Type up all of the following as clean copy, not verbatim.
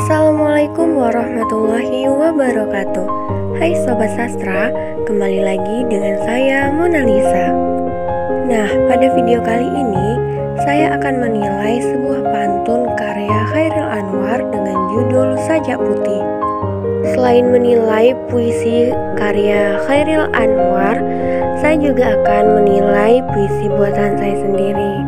Assalamualaikum warahmatullahi wabarakatuh. Hai Sobat Sastra, kembali lagi dengan saya Mona Lisa. Nah, pada video kali ini saya akan menilai sebuah pantun karya Chairil Anwar dengan judul Sajak Putih. Selain menilai puisi karya Chairil Anwar, saya juga akan menilai puisi buatan saya sendiri.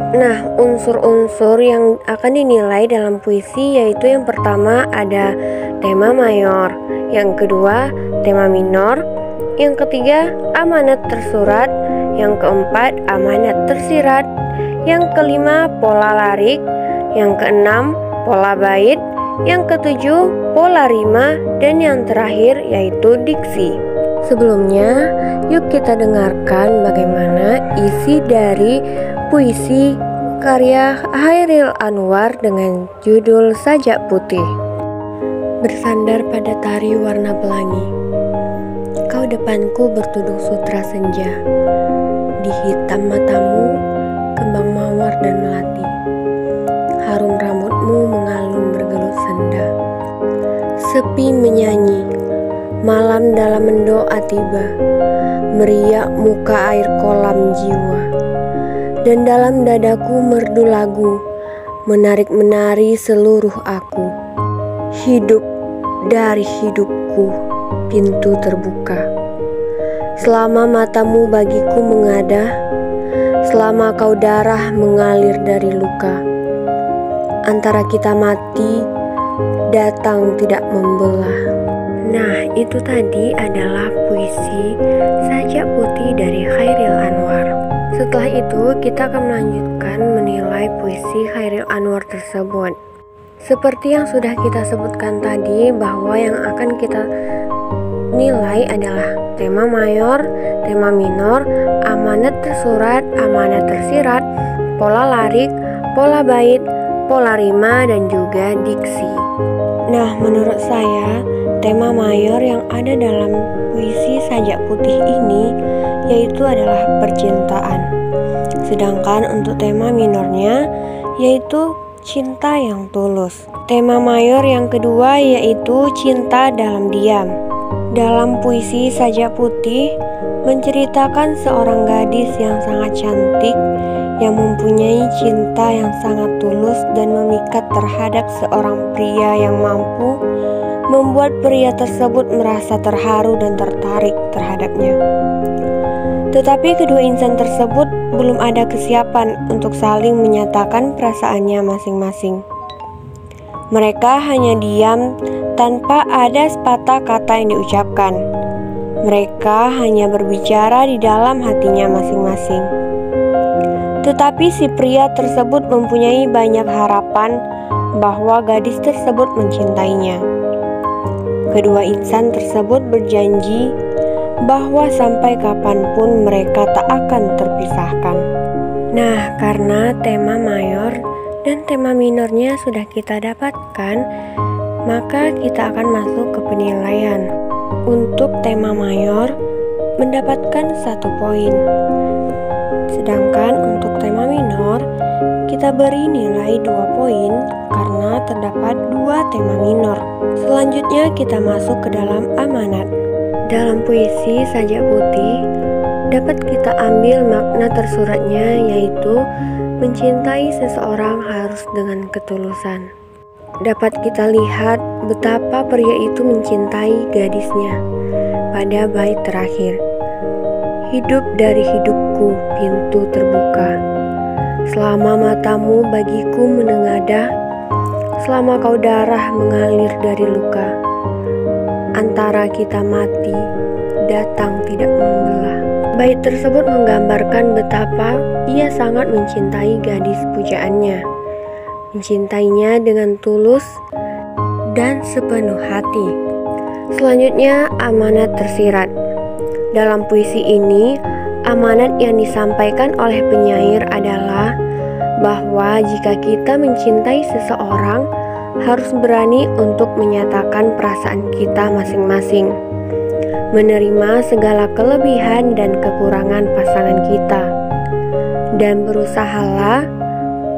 Nah, unsur-unsur yang akan dinilai dalam puisi yaitu yang pertama ada tema mayor, yang kedua tema minor, yang ketiga amanat tersurat, yang keempat amanat tersirat, yang kelima pola larik, yang keenam pola bait, yang ketujuh pola rima, dan yang terakhir yaitu diksi. Sebelumnya, yuk kita dengarkan bagaimana isi dari puisi karya Chairil Anwar dengan judul Sajak Putih. Bersandar pada tari warna pelangi, kau depanku bertuduk sutra senja. Di hitam matamu, kembang mawar dan melati. Harum rambutmu mengalun bergelut senda. Sepi menyanyi, malam dalam mendoa tiba, meriak muka air kolam jiwa. Dan dalam dadaku merdu lagu, menarik-menari seluruh aku. Hidup dari hidupku, pintu terbuka. Selama matamu bagiku mengadah, selama kau darah mengalir dari luka. Antara kita mati, datang tidak membelah. Nah, itu tadi adalah puisi Sajak Putih dari Chairil Anwar. Setelah itu, kita akan melanjutkan menilai puisi Chairil Anwar tersebut. Seperti yang sudah kita sebutkan tadi, bahwa yang akan kita nilai adalah tema mayor, tema minor, amanat tersurat, amanat tersirat, pola larik, pola bait, pola rima, dan juga diksi. Nah, menurut saya, tema mayor yang ada dalam puisi Sajak Putih ini yaitu adalah percintaan. Sedangkan untuk tema minornya yaitu cinta yang tulus. Tema mayor yang kedua yaitu cinta dalam diam. Dalam puisi Sajak Putih menceritakan seorang gadis yang sangat cantik yang mempunyai cinta yang sangat tulus dan memikat terhadap seorang pria yang mampu membuat pria tersebut merasa terharu dan tertarik terhadapnya. Tetapi kedua insan tersebut belum ada kesiapan untuk saling menyatakan perasaannya masing-masing. Mereka hanya diam tanpa ada sepatah kata yang diucapkan. Mereka hanya berbicara di dalam hatinya masing-masing. Tetapi si pria tersebut mempunyai banyak harapan bahwa gadis tersebut mencintainya. Kedua insan tersebut berjanji bahwa sampai kapanpun mereka tak akan terpisahkan. Nah, karena tema mayor dan tema minornya sudah kita dapatkan, maka kita akan masuk ke penilaian. Untuk tema mayor mendapatkan 1 poin. Sedangkan untuk tema minor kita beri nilai 2 poin karena terdapat 2 tema minor. Selanjutnya kita masuk ke dalam amanat. Dalam puisi Sajak Putih dapat kita ambil makna tersuratnya yaitu mencintai seseorang harus dengan ketulusan. Dapat kita lihat betapa pria itu mencintai gadisnya pada bait terakhir. Hidup dari hidupku, pintu terbuka. Selama matamu bagiku menengadah, selama kau darah mengalir dari luka. Antara kita mati, datang tidak membelah. Bait tersebut menggambarkan betapa ia sangat mencintai gadis pujaannya. Mencintainya dengan tulus dan sepenuh hati. Selanjutnya, amanat tersirat. Dalam puisi ini, amanat yang disampaikan oleh penyair adalah bahwa jika kita mencintai seseorang, harus berani untuk menyatakan perasaan kita masing-masing, menerima segala kelebihan dan kekurangan pasangan kita, dan berusahalah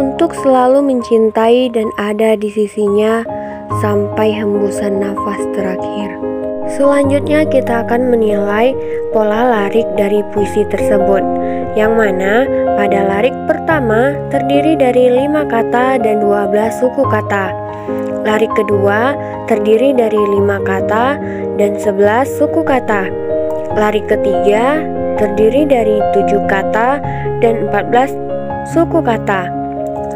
untuk selalu mencintai dan ada di sisinya sampai hembusan nafas terakhir. Selanjutnya kita akan menilai pola larik dari puisi tersebut, yang mana pada larik pertama terdiri dari 5 kata dan 12 suku kata. Larik kedua terdiri dari 5 kata dan 11 suku kata. Larik ketiga terdiri dari 7 kata dan 14 suku kata.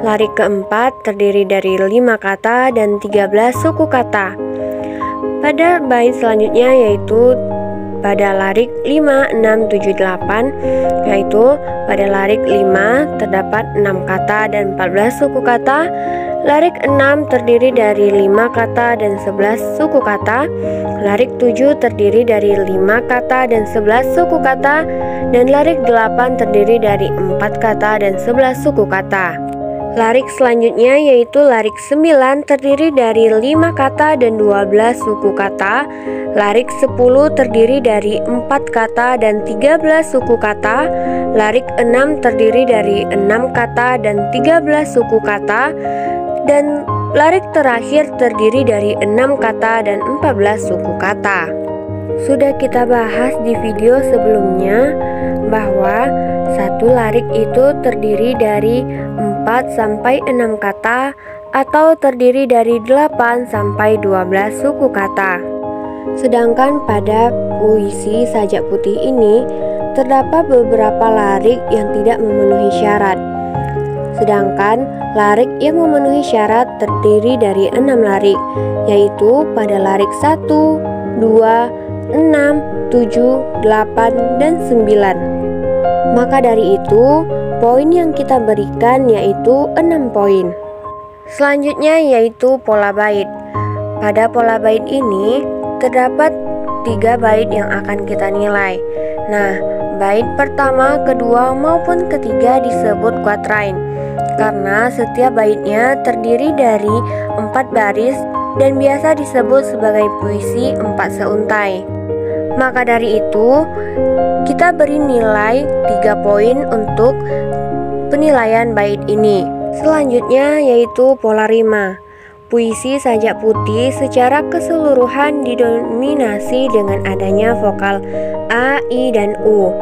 Larik keempat terdiri dari 5 kata dan 13 suku kata. Pada bait selanjutnya yaitu pada larik 5, 6, 7, 8, yaitu pada larik 5 terdapat 6 kata dan 14 suku kata. Larik 6 terdiri dari 5 kata dan 11 suku kata. Larik 7 terdiri dari 5 kata dan 11 suku kata. Dan larik 8 terdiri dari 4 kata dan 11 suku kata. Larik selanjutnya yaitu larik 9 terdiri dari 5 kata dan 12 suku kata. Larik 10 terdiri dari 4 kata dan 13 suku kata. Larik 6 terdiri dari 6 kata dan 13 suku kata. Dan larik terakhir terdiri dari 6 kata dan 14 suku kata. Sudah kita bahas di video sebelumnya bahwa satu larik itu terdiri dari 4 sampai 6 kata atau terdiri dari 8 sampai 12 suku kata. Sedangkan pada puisi Sajak Putih ini terdapat beberapa larik yang tidak memenuhi syarat. Sedangkan larik yang memenuhi syarat terdiri dari 6 larik, yaitu pada larik 1, 2, 6, 7, 8, dan 9. Maka dari itu, poin yang kita berikan yaitu 6 poin. Selanjutnya yaitu pola bait. Pada pola bait ini terdapat 3 bait yang akan kita nilai. Nah, bait pertama, kedua, maupun ketiga disebut quatrain karena setiap baitnya terdiri dari 4 baris dan biasa disebut sebagai puisi 4 seuntai. Maka dari itu, kita beri nilai 3 poin untuk penilaian bait ini. Selanjutnya yaitu pola rima. Puisi Sajak Putih secara keseluruhan didominasi dengan adanya vokal A, I, dan U.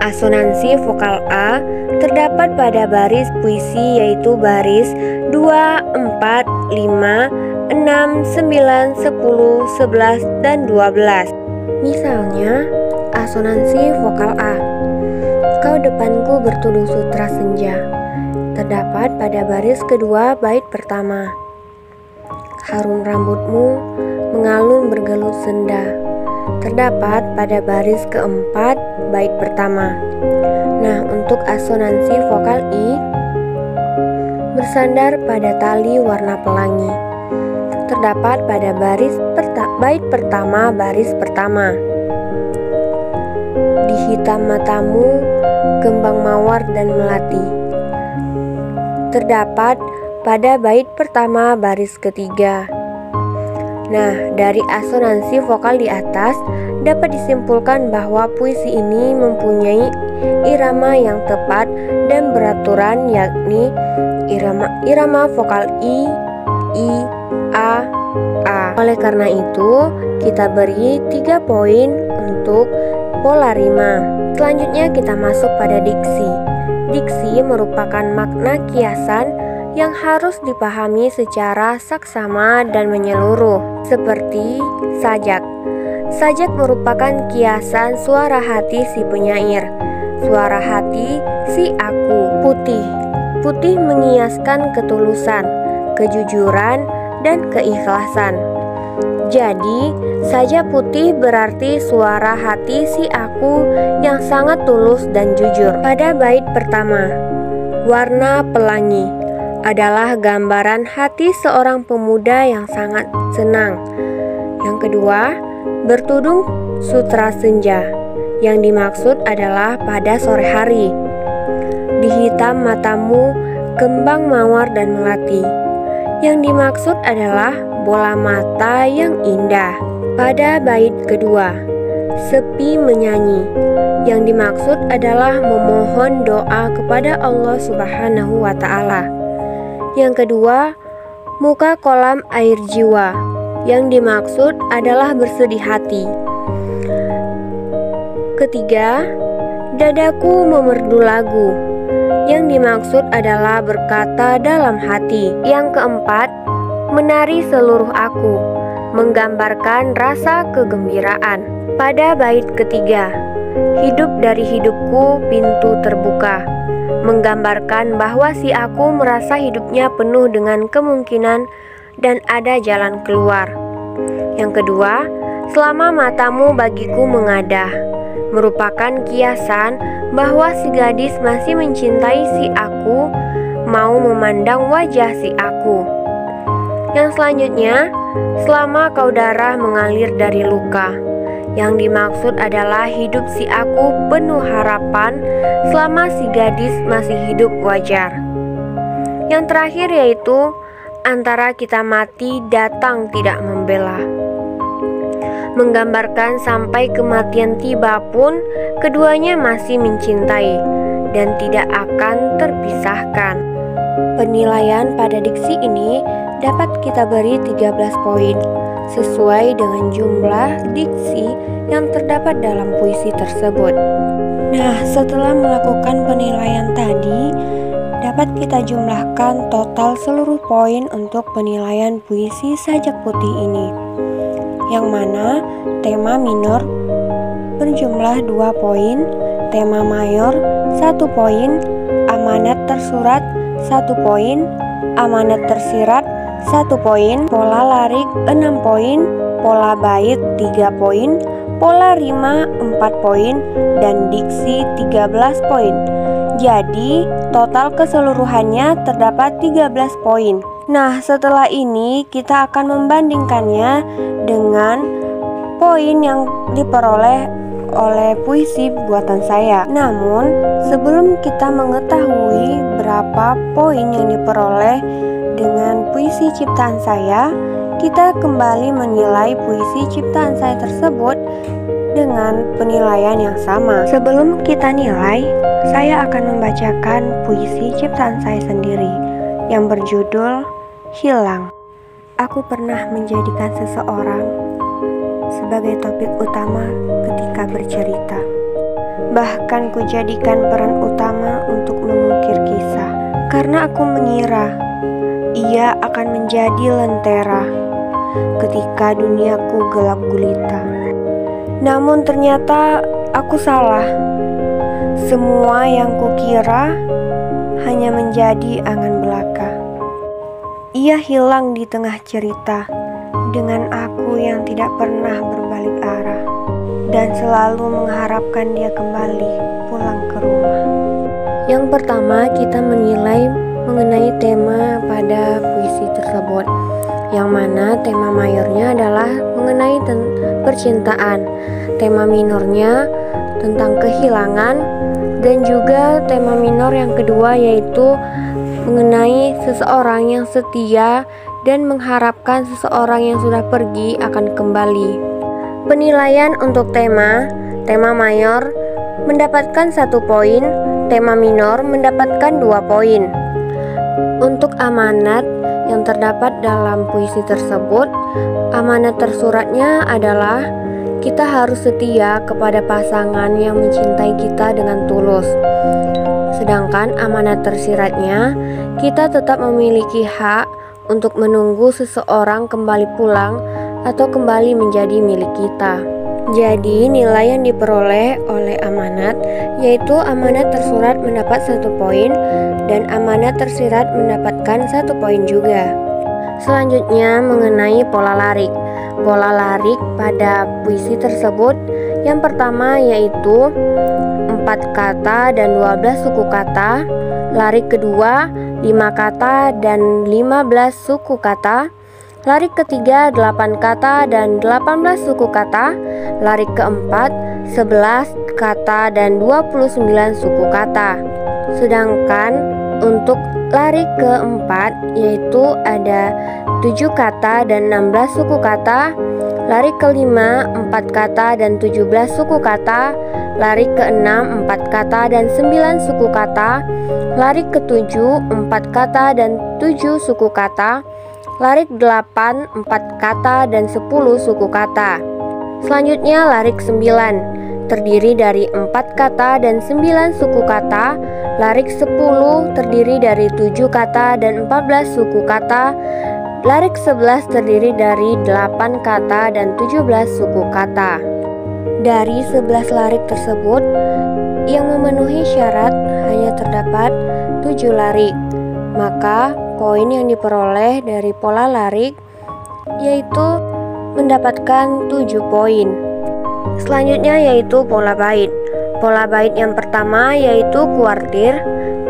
Asonansi vokal A terdapat pada baris puisi yaitu baris 2, 4, 5, 6, 9, 10, 11, dan 12. Misalnya, asonansi vokal A. Kau depanku bertuduh sutra senja terdapat pada baris kedua bait pertama. Harum rambutmu mengalun bergelut senda terdapat pada baris keempat bait pertama. Nah, untuk asonansi vokal I bersandar pada tali warna pelangi terdapat pada bait pertama baris pertama. Di hitam matamu kembang mawar dan melati terdapat pada bait pertama baris ketiga. Nah, dari asonansi vokal di atas dapat disimpulkan bahwa puisi ini mempunyai irama yang tepat dan beraturan, yakni irama vokal I, A, A. Oleh karena itu, kita beri 3 poin untuk pola rima. Selanjutnya kita masuk pada diksi. Diksi merupakan makna kiasan yang harus dipahami secara saksama dan menyeluruh, seperti sajak. Sajak merupakan kiasan suara hati si penyair, suara hati si aku. Putih, putih mengiaskan ketulusan, kejujuran, dan keikhlasan. Jadi, sajak putih berarti suara hati si aku yang sangat tulus dan jujur. Pada bait pertama, warna pelangi adalah gambaran hati seorang pemuda yang sangat senang. Yang kedua, bertudung sutra senja. Yang dimaksud adalah pada sore hari. Di hitam matamu kembang mawar dan melati. Yang dimaksud adalah bola mata yang indah. Pada bait kedua, sepi menyanyi. Yang dimaksud adalah memohon doa kepada Allah Subhanahu wa Ta'ala. Yang kedua, Muka kolam air jiwa. Yang dimaksud adalah bersedih hati. Ketiga, dadaku memerdu lagu. Yang dimaksud adalah berkata dalam hati. Yang keempat, menari seluruh aku, menggambarkan rasa kegembiraan. Pada bait ketiga, hidup dari hidupku pintu terbuka, menggambarkan bahwa si aku merasa hidupnya penuh dengan kemungkinan dan ada jalan keluar. Yang kedua, selama matamu bagiku mengadah, merupakan kiasan bahwa si gadis masih mencintai si aku, mau memandang wajah si aku. Yang selanjutnya, selama kau darah mengalir dari luka. Yang dimaksud adalah hidup si aku penuh harapan selama si gadis masih hidup wajar. Yang terakhir yaitu antara kita mati datang tidak membela, menggambarkan sampai kematian tiba pun keduanya masih mencintai dan tidak akan terpisahkan. Penilaian pada diksi ini dapat kita beri 13 poin sesuai dengan jumlah diksi yang terdapat dalam puisi tersebut. Nah, setelah melakukan penilaian tadi, dapat kita jumlahkan total seluruh poin untuk penilaian puisi Sajak Putih ini. Yang mana tema minor berjumlah 2 poin, tema mayor 1 poin, amanat tersurat 1 poin, amanat tersirat 1 poin, pola larik 6 poin, pola bait 3 poin, pola rima 4 poin, dan diksi 13 poin. Jadi total keseluruhannya terdapat 13 poin. Nah, setelah ini kita akan membandingkannya dengan poin yang diperoleh oleh puisi buatan saya. Namun, sebelum kita mengetahui berapa poin yang diperoleh dengan puisi ciptaan saya, kita kembali menilai puisi ciptaan saya tersebut dengan penilaian yang sama. Sebelum kita nilai, saya akan membacakan puisi ciptaan saya sendiri yang berjudul Hilang. Aku pernah menjadikan seseorang sebagai topik utama ketika bercerita. Bahkan kujadikan peran utama untuk mengukir kisah, karena aku mengira ia akan menjadi lentera ketika duniaku gelap gulita. Namun ternyata aku salah. Semua yang kukira hanya menjadi angan belaka. Ia hilang di tengah cerita dengan aku yang tidak pernah berbalik arah dan selalu mengharapkan dia kembali pulang ke rumah. Yang pertama, kita menilai mengenai tema pada puisi tersebut, yang mana tema mayornya adalah mengenai percintaan, tema minornya tentang kehilangan, dan juga tema minor yang kedua yaitu mengenai seseorang yang setia dan mengharapkan seseorang yang sudah pergi akan kembali. Penilaian untuk tema mayor mendapatkan 1 poin, tema minor mendapatkan 2 poin. Untuk amanat yang terdapat dalam puisi tersebut, amanat tersuratnya adalah kita harus setia kepada pasangan yang mencintai kita dengan tulus. Sedangkan amanat tersiratnya, kita tetap memiliki hak untuk menunggu seseorang kembali pulang atau kembali menjadi milik kita. Jadi nilai yang diperoleh oleh amanat yaitu amanat tersurat mendapat 1 poin dan amanat tersirat mendapatkan 1 poin juga. Selanjutnya mengenai pola larik. Pola larik pada puisi tersebut yang pertama yaitu 4 kata dan 12 suku kata. Larik kedua 5 kata dan 15 suku kata. Larik ketiga 8 kata dan 18 suku kata. Larik keempat 11 kata dan 29 suku kata. Sedangkan untuk larik keempat yaitu ada 7 kata dan 16 suku kata. Larik kelima 4 kata dan 17 suku kata. Larik keenam 4 kata dan 9 suku kata. Larik ketujuh 4 kata dan 7 suku kata. Larik 8, 4 kata dan 10 suku kata. Selanjutnya larik 9, terdiri dari 4 kata dan 9 suku kata. Larik 10 terdiri dari 7 kata dan 14 suku kata. Larik 11 terdiri dari 8 kata dan 17 suku kata. Dari 11 larik tersebut, yang memenuhi syarat hanya terdapat 7 larik. Maka poin yang diperoleh dari pola larik yaitu mendapatkan 7 poin. Selanjutnya yaitu pola bait. Pola bait yang pertama yaitu kuartir,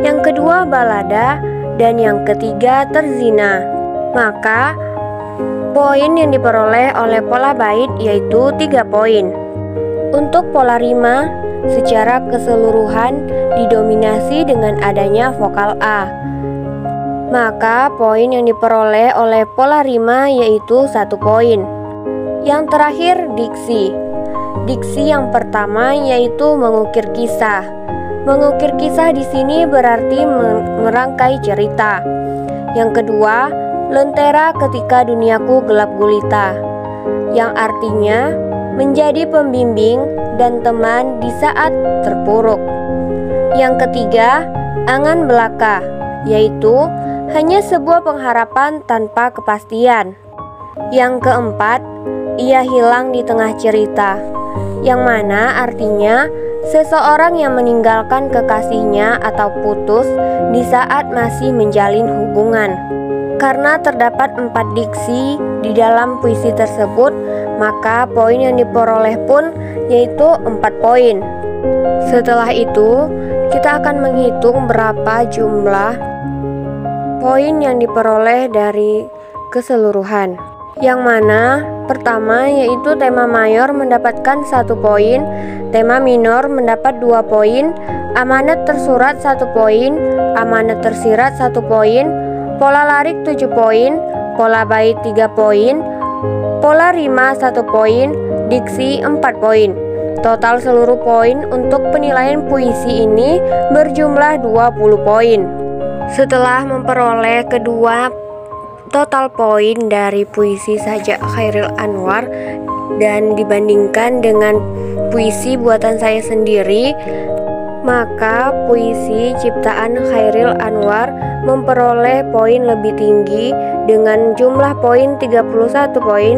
yang kedua balada, dan yang ketiga terzina. Maka poin yang diperoleh oleh pola bait yaitu 3 poin. Untuk pola rima, secara keseluruhan didominasi dengan adanya vokal A. Maka poin yang diperoleh oleh pola rima yaitu 1 poin. Yang terakhir diksi. Diksi yang pertama yaitu mengukir kisah. Mengukir kisah di sini berarti merangkai cerita. Yang kedua, lentera ketika duniaku gelap gulita, yang artinya menjadi pembimbing dan teman di saat terpuruk. Yang ketiga, angan belaka, yaitu hanya sebuah pengharapan tanpa kepastian. Yang keempat, ia hilang di tengah cerita, yang mana artinya seseorang yang meninggalkan kekasihnya atau putus di saat masih menjalin hubungan. Karena terdapat 4 diksi di dalam puisi tersebut, maka poin yang diperoleh pun yaitu 4 poin. Setelah itu, kita akan menghitung berapa jumlah poin yang diperoleh dari keseluruhan. Yang mana pertama yaitu tema mayor mendapatkan 1 poin, tema minor mendapat 2 poin, amanat tersurat 1 poin, amanat tersirat 1 poin, pola larik 7 poin, pola bait 3 poin, pola rima 1 poin, diksi 4 poin. Total seluruh poin untuk penilaian puisi ini berjumlah 20 poin. Setelah memperoleh kedua total poin dari puisi Sajak Chairil Anwar dan dibandingkan dengan puisi buatan saya sendiri, maka puisi ciptaan Chairil Anwar memperoleh poin lebih tinggi dengan jumlah poin 31 poin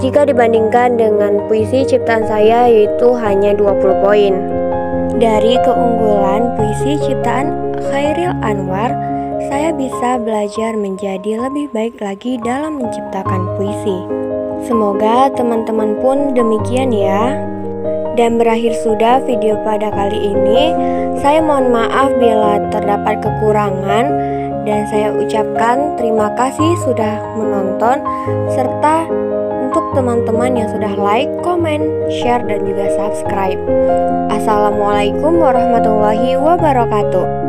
jika dibandingkan dengan puisi ciptaan saya yaitu hanya 20 poin. Dari keunggulan puisi ciptaan Chairil Anwar, saya bisa belajar menjadi lebih baik lagi dalam menciptakan puisi. Semoga teman-teman pun demikian ya. Dan berakhir sudah video pada kali ini. Saya mohon maaf bila terdapat kekurangan, dan saya ucapkan terima kasih sudah menonton, serta untuk teman-teman yang sudah like, comment, share, dan juga subscribe. Assalamualaikum warahmatullahi wabarakatuh.